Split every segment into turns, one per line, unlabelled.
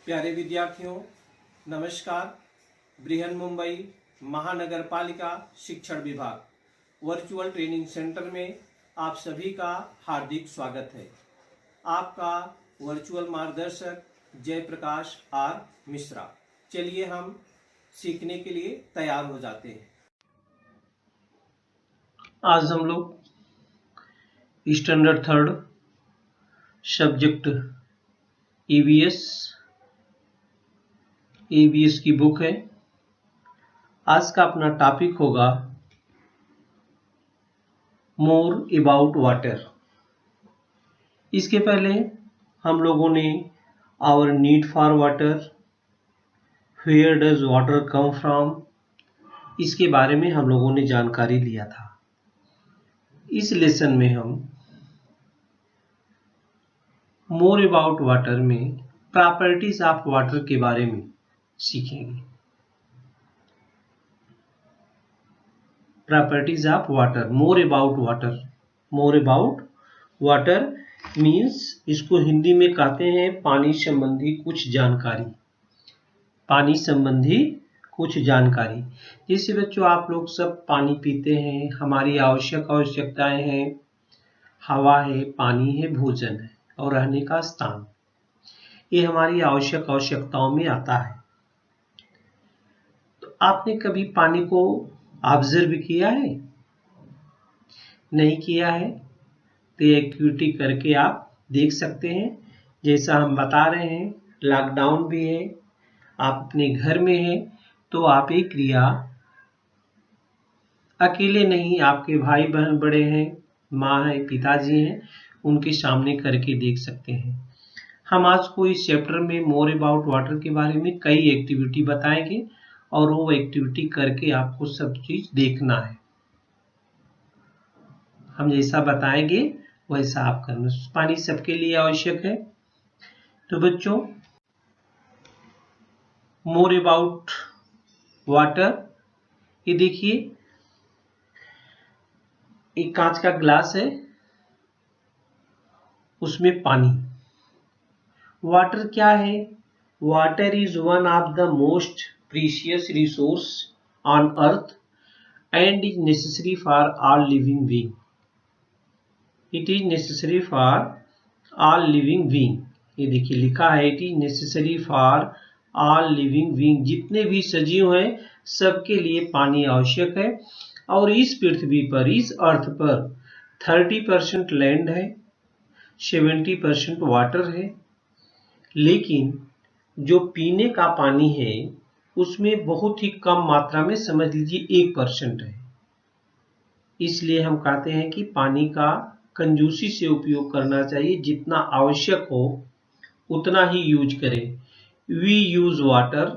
प्यारे विद्यार्थियों, नमस्कार। बृहन मुंबई महानगर पालिका शिक्षण विभाग वर्चुअल ट्रेनिंग सेंटर में आप सभी का हार्दिक स्वागत है। आपका वर्चुअल मार्गदर्शक जयप्रकाश आर मिश्रा। चलिए हम सीखने के लिए तैयार हो जाते हैं। आज हम लोग स्टैंडर्ड थर्ड सब्जेक्ट ईवीएस की बुक है। आज का अपना टॉपिक होगा मोर अबाउट वाटर। इसके पहले हम लोगों ने our need for water, where does water come from, इसके बारे में हम लोगों ने जानकारी लिया था। इस लेसन में हम मोर अबाउट वाटर में प्रॉपर्टीज ऑफ वाटर के बारे में सीखेंगे। Properties of water, more about water. More about water means इसको हिंदी में कहते हैं पानी संबंधी कुछ जानकारी। पानी संबंधी कुछ जानकारी। जैसे बच्चों आप लोग सब पानी पीते हैं, हमारी आवश्यकताएं हैं, हवा है, पानी है, भोजन है और रहने का स्थान। ये हमारी आवश्यकताओं में आता है। तो आपने कभी पानी को ऑब्जर्व किया है? नहीं किया है तो ये एक्टिविटी करके आप देख सकते हैं। जैसा हम बता रहे हैं, लॉकडाउन भी है, आप अपने घर में हैं, तो आप ये क्रिया अकेले नहीं, आपके भाई बहन बड़े हैं, माँ है, पिताजी हैं, उनके सामने करके देख सकते हैं। हम आज को इस चैप्टर में मोर अबाउट वाटर के बारे में कई एक्टिविटी बताएंगे और वो एक्टिविटी करके आपको सब चीज देखना है। हम जैसा बताएंगे वैसा आप करना। पानी सबके लिए आवश्यक है। तो बच्चों मोर अबाउट वाटर, ये देखिए एक कांच का ग्लास है, उसमें पानी। वाटर क्या है? Water is one of the most precious resource on earth and is necessary for all living being. It is necessary for all living being. ये देखिए लिखा है it is necessary for all living being. जितने भी सजीव हैं सबके लिए पानी आवश्यक है। और इस पृथ्वी पर, इस अर्थ पर 30% लैंड है, 70% वाटर है, लेकिन जो पीने का पानी है उसमें बहुत ही कम मात्रा में, समझ लीजिए 1% है। इसलिए हम कहते हैं कि पानी का कंजूसी से उपयोग करना चाहिए। जितना आवश्यक हो उतना ही यूज करें। वी यूज वाटर,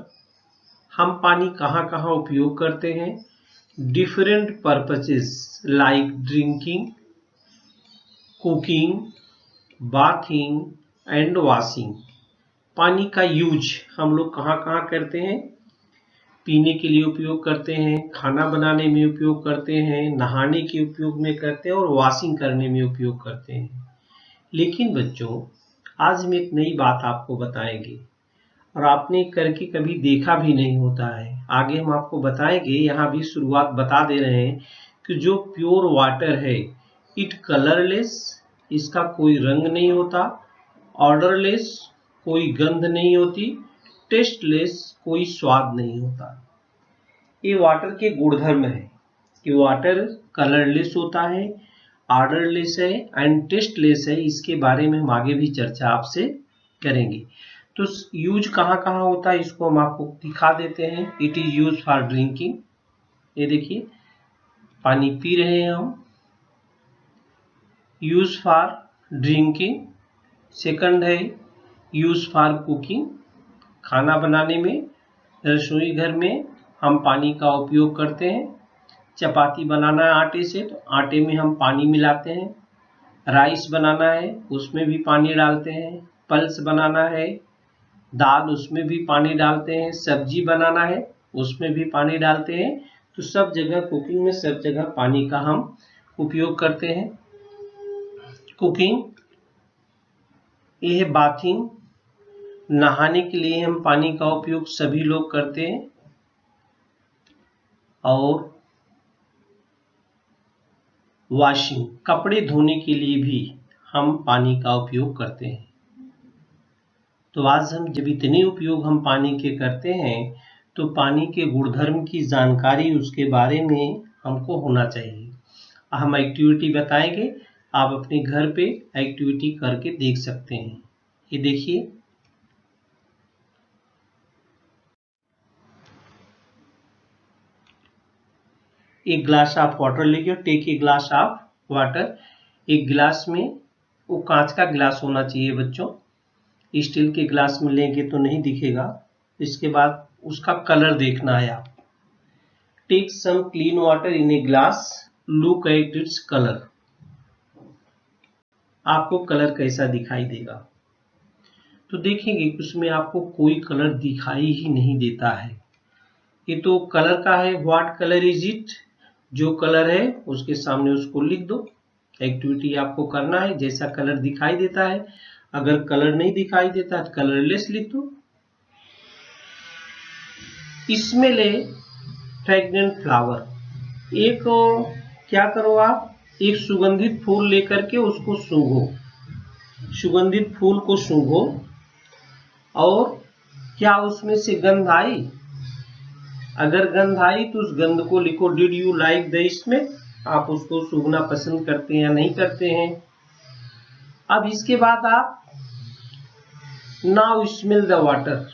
हम पानी कहाँ कहाँ उपयोग करते हैं? Different purposes like drinking, cooking, bathing and washing. पानी का यूज हम लोग कहाँ कहाँ करते हैं? पीने के लिए उपयोग करते हैं, खाना बनाने में उपयोग करते हैं, नहाने के उपयोग में करते हैं और वॉशिंग करने में उपयोग करते हैं। लेकिन बच्चों आज हम एक नई बात आपको बताएंगे और आपने करके कभी देखा भी नहीं होता है। आगे हम आपको बताएंगे। यहाँ भी शुरुआत बता दे रहे हैं कि जो प्योर वाटर है इट कलरलेस, इसका कोई रंग नहीं होता, ऑर्डरलेस, कोई गंध नहीं होती, टेस्टलेस, कोई स्वाद नहीं होता। ये वाटर के गुणधर्म है कि वाटर कलरलेस होता है, ऑर्डरलेस है एंड टेस्टलेस है। इसके बारे में हम आगे भी चर्चा आपसे करेंगे। तो यूज कहाँ कहाँ होता है इसको हम आपको दिखा देते हैं। It is use for drinking, ये देखिए पानी पी रहे हैं हम, यूज फॉर ड्रिंकिंग। सेकंड है यूज फॉर कुकिंग, खाना बनाने में, रसोई घर में हम पानी का उपयोग करते हैं। चपाती बनाना है आटे से तो आटे में हम पानी मिलाते हैं। राइस बनाना है उसमें भी पानी डालते हैं। पल्स बनाना है दाल, उसमें भी पानी डालते हैं। सब्जी बनाना है उसमें भी पानी डालते हैं। तो सब जगह कुकिंग में सब जगह पानी का हम उपयोग करते हैं। कुकिंग, ये है बाथिंग, नहाने के लिए हम पानी का उपयोग सभी लोग करते हैं और वॉशिंग कपड़े धोने के लिए भी हम पानी का उपयोग करते हैं। तो आज हम जब इतने उपयोग हम पानी के करते हैं तो पानी के गुणधर्म की जानकारी उसके बारे में हमको होना चाहिए। हम एक्टिविटी बताएंगे, आप अपने घर पे एक्टिविटी करके देख सकते हैं। ये देखिए, एक ग्लास ऑफ वाटर लेके, take a glass of water. एक गिलास में, वो कांच का गिलास होना चाहिए बच्चों, स्टील के गिलास में लेंगे तो नहीं दिखेगा। इसके बाद उसका कलर देखना है आप। Take some clean water in a glass, look at its colour. आपको कलर कैसा दिखाई देगा? तो देखेंगे उसमें आपको कोई कलर दिखाई ही नहीं देता है। ये तो कलर का है। What colour is it? जो कलर है उसके सामने उसको लिख दो। एक्टिविटी आपको करना है जैसा कलर दिखाई देता है। अगर कलर नहीं दिखाई देता तो कलरलेस लिख दो। स्मेल ए फ्रेग्रेंट फ्लावर। एक क्या करो आप, एक सुगंधित फूल लेकर के उसको सूंघो। सुगंधित फूल को सूंघो और क्या उसमें से गंध आई? अगर गंध आई तो उस गंध को लिखो। Did you like the smell? आप उसको सूंघना पसंद करते हैं या नहीं करते हैं? अब इसके बाद आप now smell the water.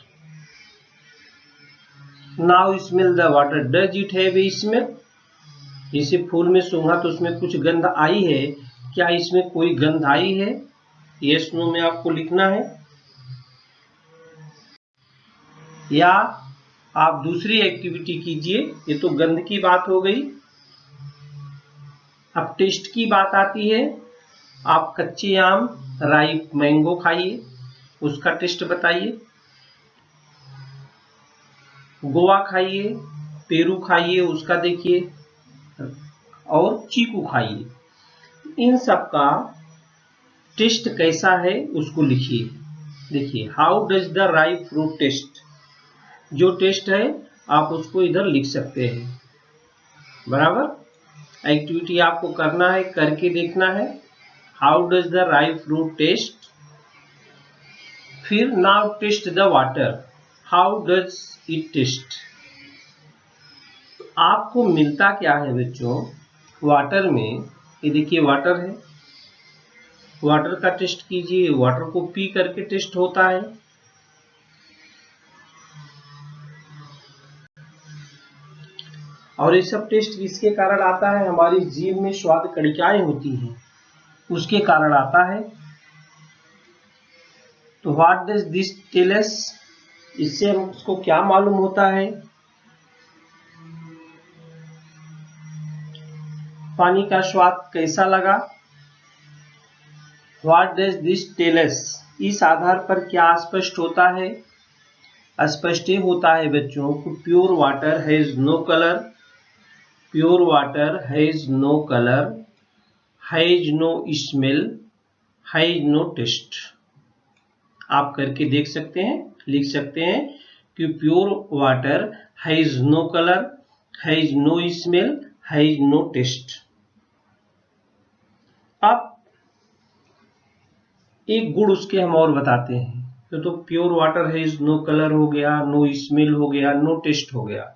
Now smell the water, does it have a smell? जैसे फूल में सूंघा तो उसमें कुछ गंध आई है, क्या इसमें कोई गंध आई है? यस नो में आपको लिखना है। या आप दूसरी एक्टिविटी कीजिए। ये तो गंध की बात हो गई। अब टेस्ट की बात आती है। आप कच्चे आम, राइप मैंगो खाइए, उसका टेस्ट बताइए। गोवा खाइए, पेरू खाइए, उसका देखिए, और चीकू खाइए। इन सब का टेस्ट कैसा है उसको लिखिए। देखिए, how does the ripe fruit taste? जो टेस्ट है आप उसको इधर लिख सकते हैं। बराबर। एक्टिविटी आपको करना है, करके देखना है। How does the ripe fruit taste? फिर now taste the water, how does it taste? आपको मिलता क्या है बच्चों वाटर में? ये देखिए वाटर है, वाटर का टेस्ट कीजिए। वाटर को पी करके टेस्ट होता है। और ये सब टेस्ट किसके कारण आता है? हमारी जीभ में स्वाद कणिकाएं होती हैं, उसके कारण आता है। तो what does this tell us? इससे हमको क्या मालूम होता है? पानी का स्वाद कैसा लगा? What does this tell us? इस आधार पर क्या स्पष्ट होता है? स्पष्ट होता है बच्चों को pure water has no colour, pure water has no colour, has no smell, has no taste. आप करके देख सकते हैं, लिख सकते हैं कि pure water has no colour, has no smell, has no taste. अब एक गुण उसके हम और बताते हैं। तो pure water has no colour हो गया, नो स्मेल हो गया, नो टेस्ट हो गया।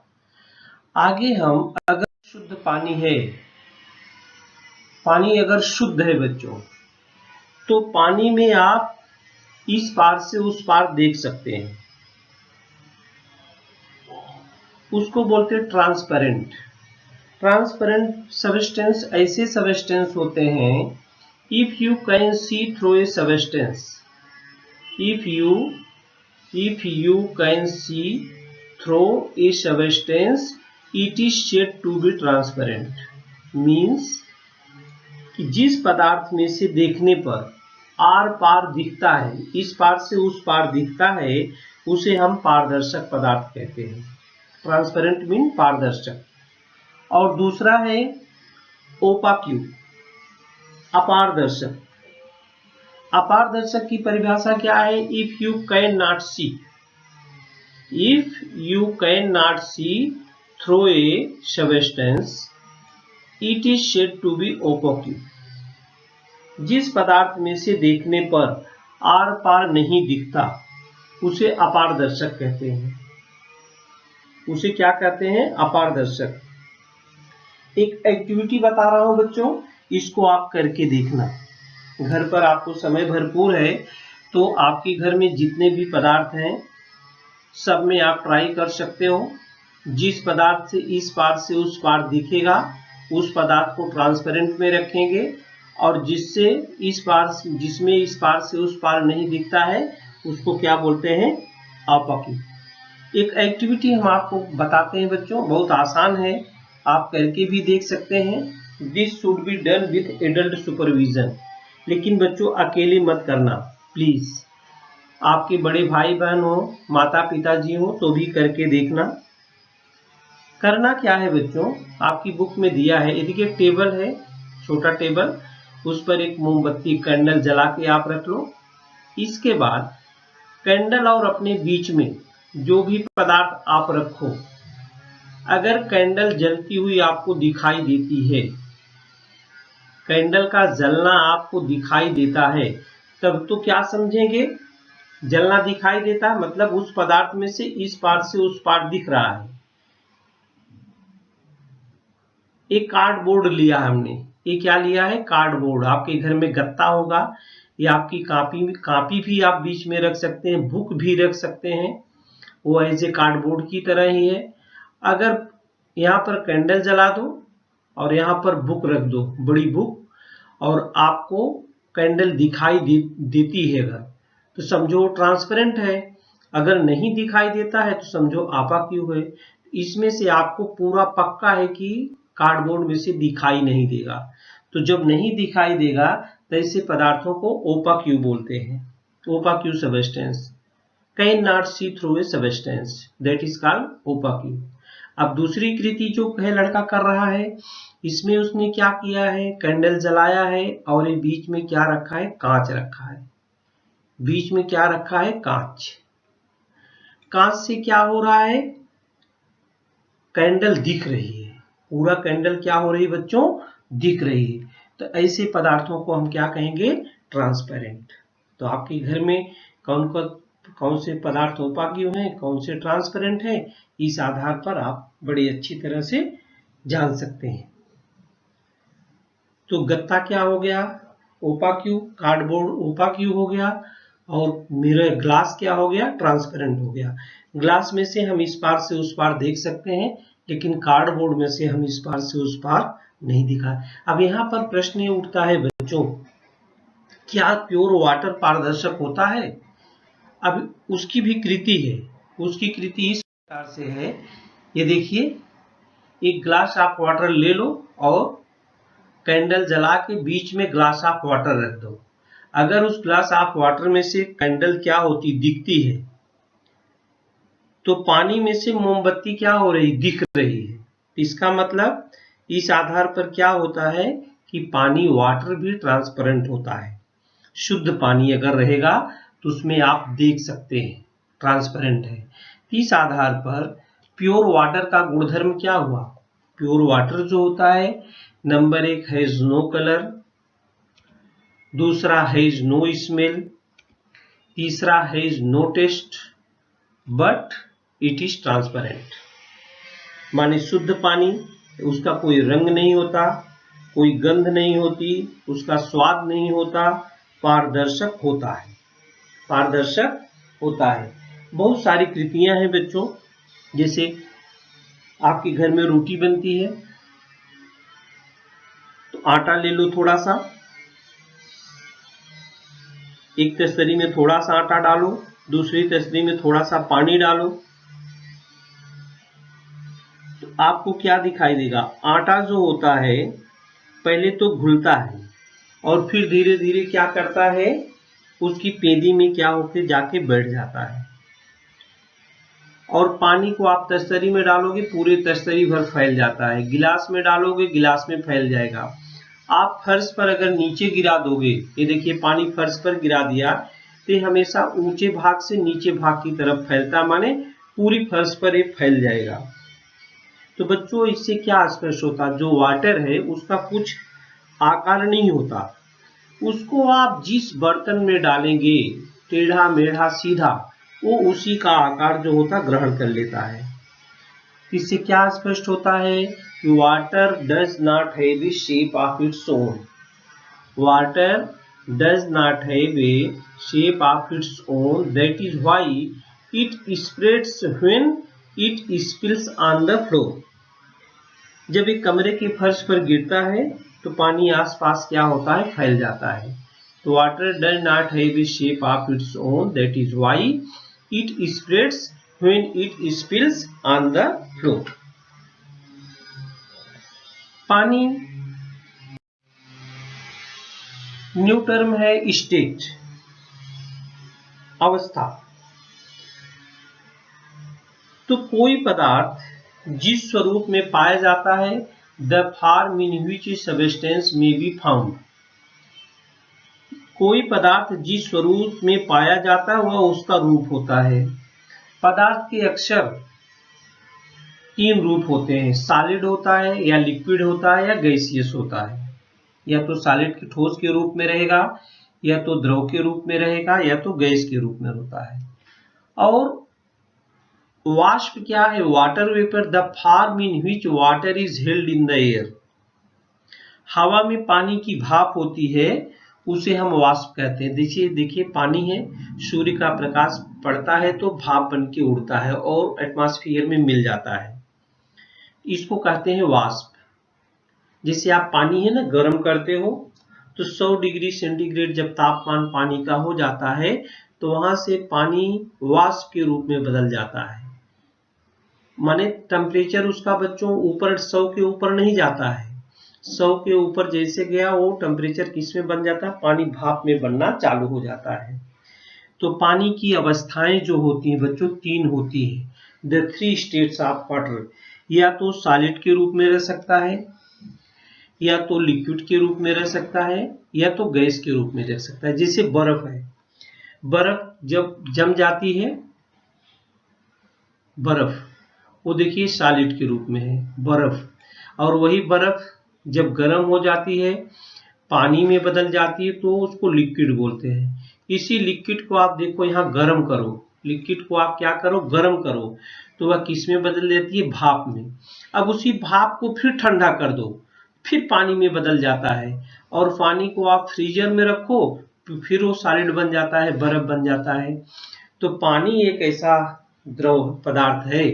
आगे हम, अगर शुद्ध पानी है, पानी अगर शुद्ध है बच्चों, तो पानी में आप इस पार से उस पार देख सकते हैं। उसको बोलते हैं ट्रांसपेरेंट। ट्रांसपेरेंट सबस्टेंस ऐसे सबस्टेंस होते हैं, if you can see through a substance, if you can see through a substance, it is said to be transparent। means कि जिस पदार्थ में से देखने पर आर पार दिखता है, इस पार से उस पार दिखता है, उसे हम पारदर्शक पदार्थ कहते हैं। ट्रांसपेरेंट मीन पारदर्शक। और दूसरा है ओपाक्यू, अपारदर्शक। अपारदर्शक की परिभाषा क्या है? If you can not see through a substance it is said to be opaque. जिस पदार्थ में से देखने पर आर पार नहीं दिखता उसे अपारदर्शक कहते हैं। उसे क्या कहते हैं? अपारदर्शक। एक एक्टिविटी बता रहा हूं बच्चों, इसको आप करके देखना। घर पर आपको समय भरपूर है तो आपके घर में जितने भी पदार्थ हैं सब में आप ट्राई कर सकते हो। जिस पदार्थ से इस पार से उस पार दिखेगा उस पदार्थ को ट्रांसपेरेंट में रखेंगे, और जिसमें इस पार से उस पार नहीं दिखता है उसको क्या बोलते हैं? अपाकी। एक एक्टिविटी हम आपको बताते हैं बच्चों, बहुत आसान है, आप करके भी देख सकते हैं। This should be done with adult supervision. लेकिन बच्चों अकेले मत करना प्लीज। आपके बड़े भाई बहन हो, माता पिताजी हो तो भी करके देखना। करना क्या है बच्चों, आपकी बुक में दिया है, ये देखिए टेबल है, छोटा टेबल, उस पर एक मोमबत्ती कैंडल जला के आप रख लो। इसके बाद कैंडल और अपने बीच में जो भी पदार्थ आप रखो, अगर कैंडल जलती हुई आपको दिखाई देती है, कैंडल का जलना आपको दिखाई देता है, तब तो क्या समझेंगे? जलना दिखाई देता मतलब उस पदार्थ में से इस पार से उस पार दिख रहा है। एक कार्डबोर्ड लिया हमने, ये क्या लिया है? कार्डबोर्ड। आपके घर में गत्ता होगा या आपकी कापी भी आप बीच में रख सकते हैं, बुक भी रख सकते हैं, वो ऐसे कार्डबोर्ड की तरह ही है। अगर यहाँ पर कैंडल जला दो और यहाँ पर बुक रख दो, बड़ी बुक, और आपको कैंडल दिखाई देती है अगर, तो समझो ट्रांसपेरेंट है। अगर नहीं दिखाई देता है तो समझो अपाक्यू है। इसमें से आपको पूरा पक्का है कि कार्डबोर्ड में से दिखाई नहीं देगा। तो जब नहीं दिखाई देगा तो ऐसे पदार्थों को ओपाक्यू बोलते हैं। Opaque substance can not see through a substance, that is called opaque. अब दूसरी कृति जो है लड़का कर रहा है, इसमें उसने क्या किया है? कैंडल जलाया है और ये बीच में क्या रखा है? कांच रखा है। बीच में क्या रखा है? कांच। कांच से क्या हो रहा है? कैंडल दिख रही है, पूरा कैंडल क्या हो रही है बच्चों? दिख रही है। तो ऐसे पदार्थों को हम क्या कहेंगे? ट्रांसपेरेंट। तो आपके घर में कौन से पदार्थ ओपाक्यू हैं, कौन से ट्रांसपेरेंट हैं, इस आधार पर आप बड़ी अच्छी तरह से जान सकते हैं। तो गत्ता क्या हो गया? ओपाक्यू। कार्डबोर्ड ओपाक्यू हो गया, और मिरर ग्लास क्या हो गया? ट्रांसपेरेंट हो गया। ग्लास में से हम इस पार से उस पार देख सकते हैं, लेकिन कार्डबोर्ड में से हम इस पार से उस पार नहीं दिखा। अब यहाँ पर प्रश्न ये उठता है बच्चों, क्या प्योर वाटर पारदर्शक होता है? अब उसकी भी कृति है, उसकी कृति इस प्रकार से है, ये देखिए, एक ग्लास ऑफ वाटर ले लो और कैंडल जला के बीच में ग्लास ऑफ वाटर रख दो। अगर उस ग्लास ऑफ वाटर में से कैंडल क्या होती? दिखती है, तो पानी में से मोमबत्ती क्या हो रही? दिख रही है। इसका मतलब इस आधार पर क्या होता है कि पानी, वाटर भी ट्रांसपेरेंट होता है। शुद्ध पानी अगर रहेगा तो उसमें आप देख सकते हैं, ट्रांसपेरेंट है। इस आधार पर प्योर वाटर का गुणधर्म क्या हुआ? प्योर वाटर जो होता है, नंबर 1 हैज नो कलर, दूसरा हैज नो स्मेल, तीसरा has no taste, but it is transparent. माने शुद्ध पानी, उसका कोई रंग नहीं होता, कोई गंध नहीं होती, उसका स्वाद नहीं होता, पारदर्शक होता है। पारदर्शक होता है। बहुत सारी कृतियां हैं बच्चों, जैसे आपके घर में रोटी बनती है तो आटा ले लो थोड़ा सा, एक तस्तरी में थोड़ा सा आटा डालो, दूसरी तस्तरी में थोड़ा सा पानी डालो, तो आपको क्या दिखाई देगा? आटा जो होता है पहले तो घुलता है और फिर धीरे धीरे क्या करता है? उसकी पेंदी में क्या होके जाके बैठ जाता है। और पानी को आप तस्तरी में डालोगे, पूरे तस्तरी भर फैल जाता है। गिलास में डालोगे, गिलास में फैल जाएगा। आप फर्श पर अगर नीचे गिरा दोगे, ये देखिए पानी फर्श पर गिरा दिया तो हमेशा ऊंचे भाग से नीचे भाग की तरफ फैलता, माने पूरी फर्श पर ये फैल जाएगा। तो बच्चों इससे क्या स्पष्ट होता, जो वाटर है उसका कुछ आकार नहीं होता, उसको आप जिस बर्तन में डालेंगे टेढ़ा मेढ़ा सीधा, वो उसी का आकार जो होता ग्रहण कर लेता है। इससे क्या स्पष्ट होता है, water does not have A shape of its own, water does not have A shape of its own, that is why it spreads when it spills on the floor. जब एक कमरे के फर्श पर गिरता है तो पानी आसपास क्या होता है, फैल जाता है। तो water does not have A shape of its own, that is why it spreads when it spills on the floor. पानी न्यू टर्म है स्टेट, अवस्था। तो कोई पदार्थ जिस स्वरूप में पाया जाता है, the form in which substance में बी फाउंड, कोई पदार्थ जिस स्वरूप में पाया जाता है वह उसका रूप होता है। पदार्थ के अक्सर तीन रूप होते हैं, सॉलिड होता है या लिक्विड होता है या गैसियस होता है। या तो सॉलिड के ठोस के रूप में रहेगा, या तो द्रव के रूप में रहेगा, या तो गैस के रूप में होता है। और वाष्प क्या है, water vapour, the form in which water is held in the air. हवा में पानी की भाप होती है, उसे हम वाष्प कहते हैं। देखिए पानी है, सूर्य का प्रकाश पड़ता है तो भाप बन के उड़ता है और एटमॉस्फेयर में मिल जाता है, इसको कहते हैं वाष्प। जैसे आप पानी है ना गर्म करते हो तो 100 डिग्री सेंटीग्रेड जब तापमान पानी का हो जाता है तो वहां से पानी वाष्प के रूप में बदल जाता है, माने टेम्परेचर उसका बच्चों ऊपर 100 के ऊपर नहीं जाता है। 100 के ऊपर जैसे गया वो टेम्परेचर किस में बन जाता है, पानी भाप में बनना चालू हो जाता है। तो पानी की अवस्थाएं जो होती हैं बच्चों तीन होती है, the three states of water. या तो सॉलिड के रूप में रह सकता है, या तो लिक्विड के रूप में रह सकता है, या तो गैस के रूप में रह सकता है। जैसे बर्फ है, बर्फ जब जम जाती है, बर्फ वो देखिए सॉलिड के रूप में है बर्फ, और वही बर्फ जब गर्म हो जाती है पानी में बदल जाती है तो उसको लिक्विड बोलते हैं। इसी लिक्विड को आप देखो यहाँ गर्म करो, लिक्विड को आप क्या करो गर्म करो तो वह किस में बदल जाती है, भाप में। अब उसी भाप को फिर ठंडा कर दो, फिर पानी में बदल जाता है, और पानी को आप फ्रीजर में रखो तो फिर वो सॉलिड बन जाता है, बर्फ बन जाता है। तो पानी एक ऐसा द्रव पदार्थ है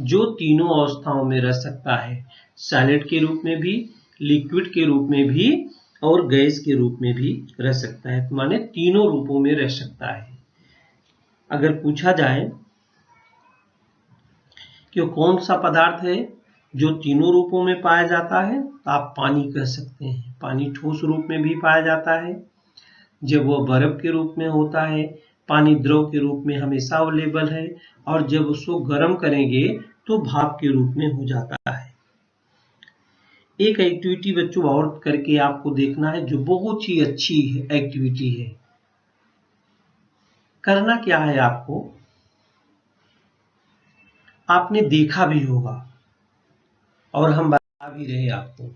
जो तीनों अवस्थाओं में रह सकता है, सॉलिड के रूप में भी, लिक्विड के रूप में भी, और गैस के रूप में भी रह सकता है। तो माने तीनों रूपों में रह सकता है। अगर पूछा जाए कि कौन सा पदार्थ है जो तीनों रूपों में पाया जाता है, तो आप पानी कह सकते हैं। पानी ठोस रूप में भी पाया जाता है, जब वह बर्फ के रूप में होता है, पानी द्रव के रूप में हमेशा अवेलेबल है, और जब उसको गर्म करेंगे तो भाप के रूप में हो जाता है। एक एक्टिविटी बच्चों और करके आपको देखना है जो बहुत ही अच्छी एक्टिविटी है। करना क्या है आपको, आपने देखा भी होगा और हम बता भी रहे आपको।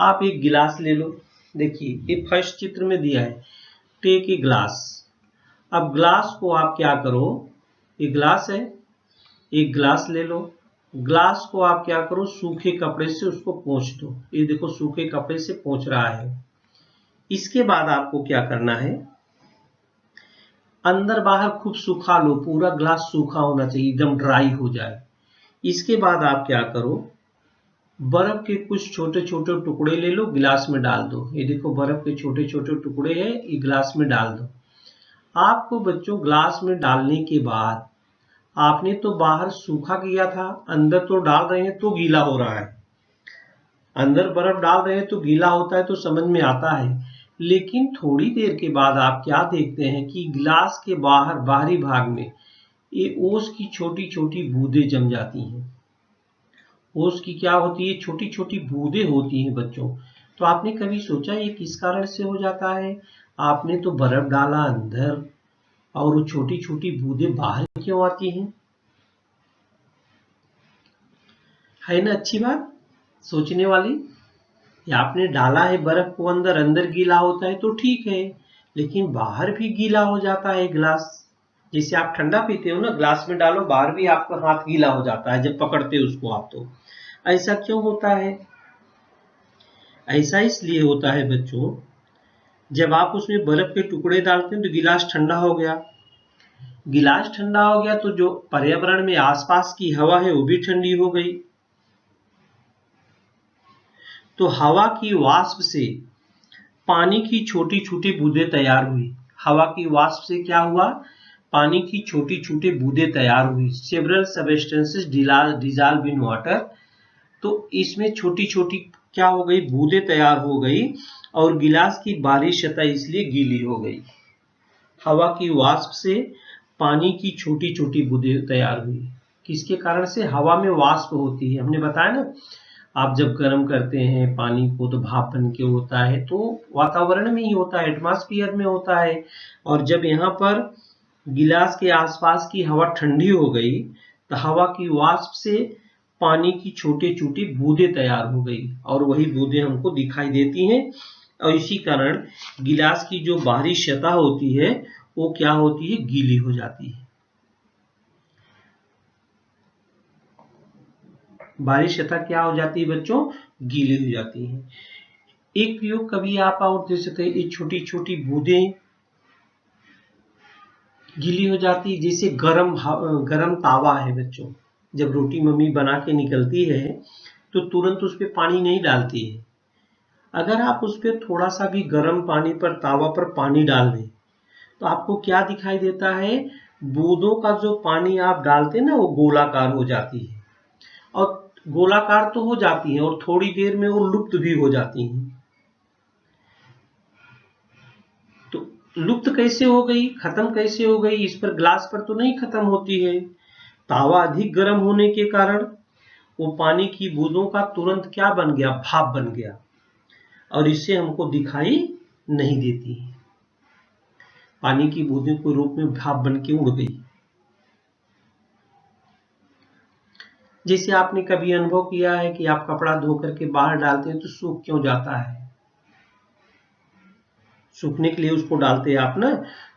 आप एक गिलास ले लो, देखिए ये फर्स्ट चित्र में दिया है, टेक ए ग्लास। अब ग्लास को आप क्या करो, ये ग्लास है, एक ग्लास ले लो, ग्लास को आप क्या करो सूखे कपड़े से उसको पोंछ दो। ये देखो सूखे कपड़े से पोंछ रहा है। इसके बाद आपको क्या करना है, अंदर बाहर खूब सुखा लो, पूरा ग्लास सूखा होना चाहिए, एकदम ड्राई हो जाए। इसके बाद आप क्या करो, बर्फ के कुछ छोटे छोटे टुकड़े ले लो, गिलास में डाल दो। ये देखो बर्फ के छोटे छोटे टुकड़े हैं, ये गिलास में डाल दो। आपको बच्चों ग्लास में डालने के बाद आपने तो बाहर सूखा किया था, अंदर तो डाल रहे हैं तो गीला हो रहा है। अंदर बर्फ डाल रहे हैं तो गीला होता है तो समझ में आता है, लेकिन थोड़ी देर के बाद आप क्या देखते हैं कि गिलास के बाहरी भाग में ये ओस की छोटी छोटी बूंदें जम जाती हैं। ओस की क्या होती है, छोटी छोटी बूंदें होती हैं बच्चों। तो आपने कभी सोचा ये किस कारण से हो जाता है? आपने तो बर्फ डाला अंदर और वो छोटी छोटी बूंदें बाहर क्यों आती हैं? है ना अच्छी बात सोचने वाली। आपने डाला है बर्फ को अंदर, अंदर गीला होता है तो ठीक है, लेकिन बाहर भी गीला हो जाता है ग्लास। जैसे आप ठंडा पीते हो ना, ग्लास में डालो बाहर भी आपका हाथ गीला हो जाता है जब पकड़ते हो उसको आप। तो ऐसा क्यों होता है? ऐसा इसलिए होता है बच्चों, जब आप उसमें बर्फ के टुकड़े डालते हैं तो गिलास ठंडा हो गया। गिलास ठंडा हो गया तो जो पर्यावरण में आसपास की हवा है वो भी ठंडी हो गई। तो हवा की वाष्प से पानी की छोटी छोटी बूंदें तैयार हुई। हवा की वाष्प से क्या हुआ? पानी की छोटी छोटी बूंदें तैयार हुई। Several substances dissolve in water. तो इसमें छोटी छोटी क्या हो गई? बूंदें तैयार हो गई और गिलास की बाहरी सतह इसलिए गीली हो गई। हवा की वाष्प से पानी की छोटी छोटी बूंदें तैयार हुई। किसके कारण से? हवा में वाष्प होती है, हमने बताया ना, आप जब गर्म करते हैं पानी को तो भाप बन के होता है, तो वातावरण में ही होता है, एटमॉस्फेयर में होता है। और जब यहाँ पर गिलास के आसपास की हवा ठंडी हो गई तो हवा की वाष्प से पानी की छोटी छोटी बूंदें तैयार हो गई और वही बूंदें हमको दिखाई देती हैं। और इसी कारण गिलास की जो बाहरी सतह होती है वो क्या होती है? गीली हो जाती है। बाहरी सतह क्या हो जाती है बच्चों? गीली हो जाती है। एक प्रयोग कभी आप और दे सकते हैं, ये छोटी छोटी बूंदें गीली हो जाती है। जैसे गरम तावा है बच्चों, जब रोटी मम्मी बना के निकलती है तो तुरंत उस पर पानी नहीं डालती है। अगर आप उस पर थोड़ा सा भी गर्म पानी पर तावा पर पानी डाल दें तो आपको क्या दिखाई देता है? बूंदों का जो पानी आप डालते हैं ना वो गोलाकार हो जाती है। और गोलाकार तो हो जाती है और थोड़ी देर में वो लुप्त भी हो जाती हैं। तो लुप्त कैसे हो गई, खत्म कैसे हो गई? इस पर ग्लास पर तो नहीं खत्म होती है। तावा अधिक गर्म होने के कारण वो पानी की बूंदों का तुरंत क्या बन गया? भाप बन गया और इससे हमको दिखाई नहीं देती। पानी की बूंदों के रूप में भाप बन के उड़ गई। जैसे आपने कभी अनुभव किया है कि आप कपड़ा धो करके बाहर डालते हैं तो सूख क्यों जाता है? सूखने के लिए उसको डालते हैं आप ना,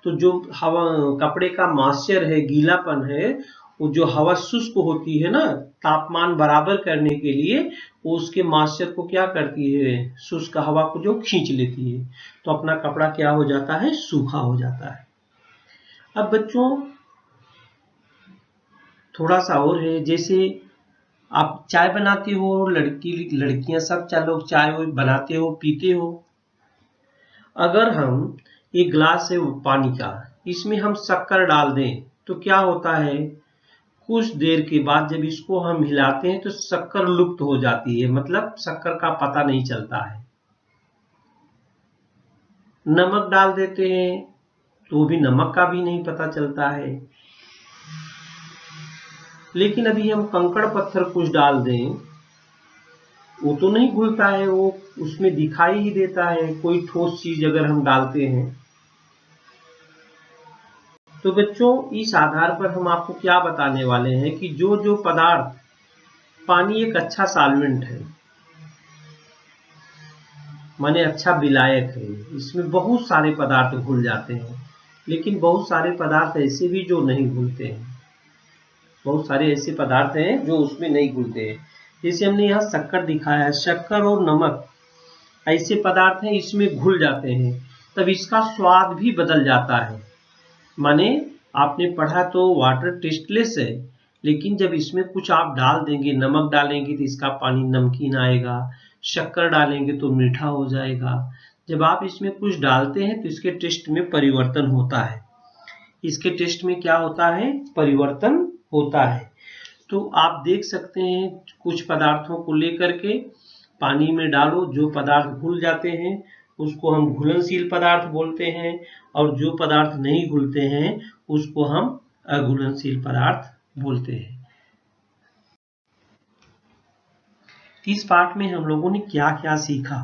तो जो हवा कपड़े का मॉइस्चर है, गीलापन है, वो जो हवा शुष्क होती है ना, तापमान बराबर करने के लिए वो उसके मॉइस्चर को क्या करती है? शुष्क हवा को जो खींच लेती है, तो अपना कपड़ा क्या हो जाता है? सूखा हो जाता है। अब बच्चों थोड़ा सा और है, जैसे आप चाय बनाते हो, लड़कियां सब लोग चाय बनाते हो, पीते हो। अगर हम एक ग्लास है पानी का, इसमें हम शक्कर डाल दें तो क्या होता है? कुछ देर के बाद जब इसको हम हिलाते हैं तो शक्कर लुप्त हो जाती है, मतलब शक्कर का पता नहीं चलता है। नमक डाल देते हैं तो भी नमक का भी नहीं पता चलता है। लेकिन अभी हम कंकड़ पत्थर कुछ डाल दें, वो तो नहीं घुलता है, वो उसमें दिखाई ही देता है। कोई ठोस चीज अगर हम डालते हैं तो बच्चों इस आधार पर हम आपको क्या बताने वाले हैं कि जो जो पदार्थ, पानी एक अच्छा सॉल्वेंट है, माने अच्छा विलायक है, इसमें बहुत सारे पदार्थ घुल जाते हैं। लेकिन बहुत सारे पदार्थ ऐसे भी जो नहीं घुलते हैं, बहुत सारे ऐसे पदार्थ हैं जो उसमें नहीं घुलते हैं। जैसे हमने यहाँ शक्कर दिखाया है, शक्कर और नमक ऐसे पदार्थ हैं इसमें घुल जाते हैं, तब इसका स्वाद भी बदल जाता है। माने आपने पढ़ा तो वाटर टेस्टलेस है, लेकिन जब इसमें कुछ आप डाल देंगे, नमक डालेंगे तो इसका पानी नमकीन आएगा, शक्कर डालेंगे तो मीठा हो जाएगा। जब आप इसमें कुछ डालते हैं तो इसके टेस्ट में परिवर्तन होता है। इसके टेस्ट में क्या होता है? परिवर्तन होता है। तो आप देख सकते हैं कुछ पदार्थों को लेकर के पानी में डालो, जो पदार्थ घुल जाते हैं उसको हम घुलनशील पदार्थ बोलते हैं, और जो पदार्थ नहीं घुलते हैं उसको हम अघुलनशील पदार्थ बोलते हैं। इस पार्ट में हम लोगों ने क्या क्या सीखा?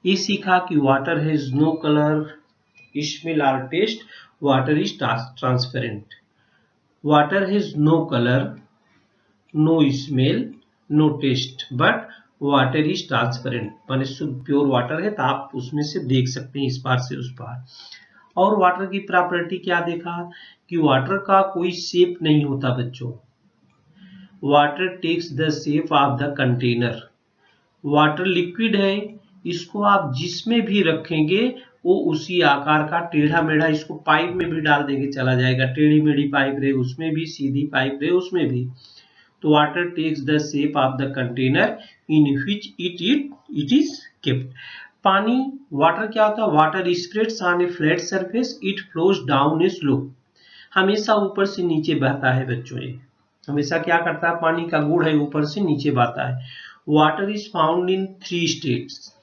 ये सीखा कि water has no colour, smell और taste, water is transparent. Water has no colour, no smell, no taste, but water is transparent. माने शुद्ध प्योर वाटर है तो आप उसमें से देख सकते हैं इस पार से उस पार। और वाटर की प्रॉपर्टी क्या देखा कि वाटर का कोई शेप नहीं होता बच्चों। Water takes the shape of the container. Water liquid है, इसको आप जिसमें भी रखेंगे वो उसी आकार का टेढ़ा मेढ़ा, इसको पाइप में भी डाल देंगे चला जाएगा, टेढ़ी मेढ़ी पाइप रहे उसमें भी, सीधी पाइप रहे उसमें भी। तो water takes the shape of the container in which it is kept. पानी, वाटर क्या होता है? Water spreads on a flat surface, it flows down a slope. हमेशा ऊपर से नीचे बहता है बच्चों। ये हमेशा क्या करता है? पानी का गुण है, ऊपर से नीचे बहता है। Water is found in 3 states.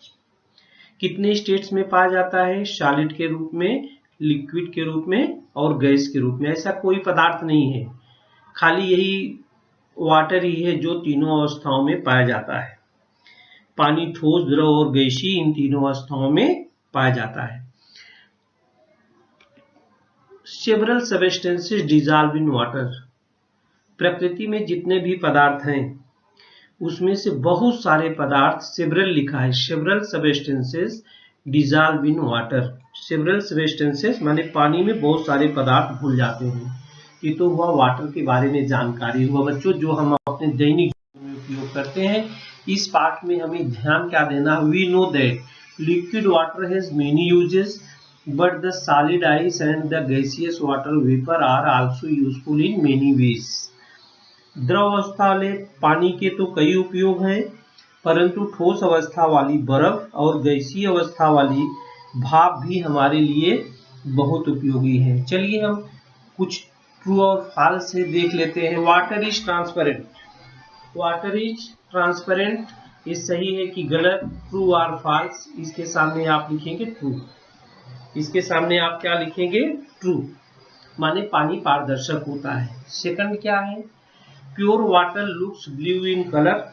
कितने स्टेट्स में पाया जाता है? सॉलिड के रूप में, लिक्विड के रूप में और गैस के रूप में। ऐसा कोई पदार्थ नहीं है, खाली यही वाटर ही है जो तीनों अवस्थाओं में पाया जाता है। पानी ठोस, द्रव और गैसीय इन तीनों अवस्थाओं में पाया जाता है। Several substances dissolve in water. प्रकृति में जितने भी पदार्थ हैं उसमें से बहुत सारे पदार्थ, सेवरल लिखा है, several substances dissolve in water. Several substances माने पानी में बहुत सारे पदार्थ घुल जाते हैं। ये तो हुआ वाटर के बारे में जानकारी हुआ बच्चों, जो हम अपने दैनिक जीवन में उपयोग करते हैं। इस पार्ट में हमें ध्यान क्या देना? We know that liquid water has many uses but the solid ice and the gaseous water vapour are also useful in many ways. द्रव अवस्था वाले पानी के तो कई उपयोग हैं, परंतु ठोस अवस्था वाली बर्फ और गैसीय अवस्था वाली भाप भी हमारे लिए बहुत उपयोगी है। चलिए हम कुछ ट्रू और फॉल्स से देख लेते हैं। Water is transparent. Water is transparent, ये सही है कि गलत? ट्रू और फॉल्स? इसके सामने आप लिखेंगे ट्रू। इसके सामने आप क्या लिखेंगे? ट्रू, माने पानी पारदर्शक होता है। सेकंड क्या है? Pure water looks blue in colour.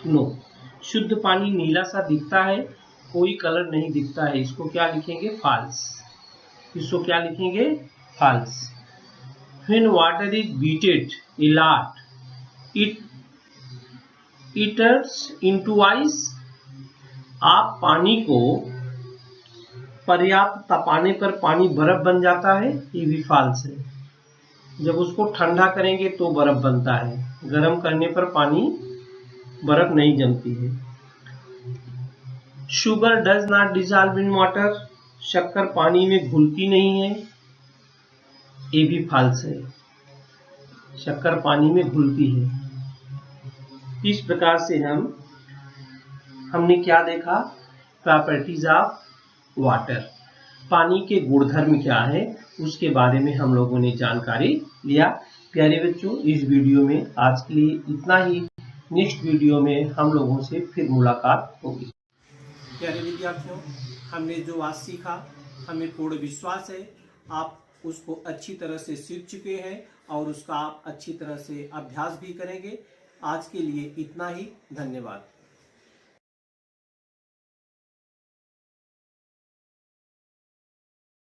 No, शुद्ध पानी नीला सा दिखता है, कोई कलर नहीं दिखता है। इसको क्या लिखेंगे? फॉल्स। इसको क्या लिखेंगे? False. When water is heated a lot, it turns into ice. आप पानी को पर्याप्त तपाने पर पानी बर्फ बन जाता है, ये भी फॉल्स है। जब उसको ठंडा करेंगे तो बर्फ बनता है, गर्म करने पर पानी बर्फ नहीं जमती है। Sugar does not dissolve in water. शक्कर पानी में घुलती नहीं है, ये भी फॉल्स है। शक्कर पानी में घुलती है। इस प्रकार से हमने क्या देखा? प्रॉपर्टीज ऑफ वाटर, पानी के गुणधर्म क्या है उसके बारे में हम लोगों ने जानकारी लिया। प्यारे बच्चों, इस वीडियो में आज के लिए इतना ही। नेक्स्ट वीडियो में हम लोगों से फिर मुलाकात होगी। प्यारे विद्यार्थियों, हमने जो आज सीखा, हमें पूर्ण विश्वास है आप उसको अच्छी तरह से सीख चुके हैं और उसका आप अच्छी तरह से अभ्यास भी करेंगे। आज के लिए इतना ही, धन्यवाद।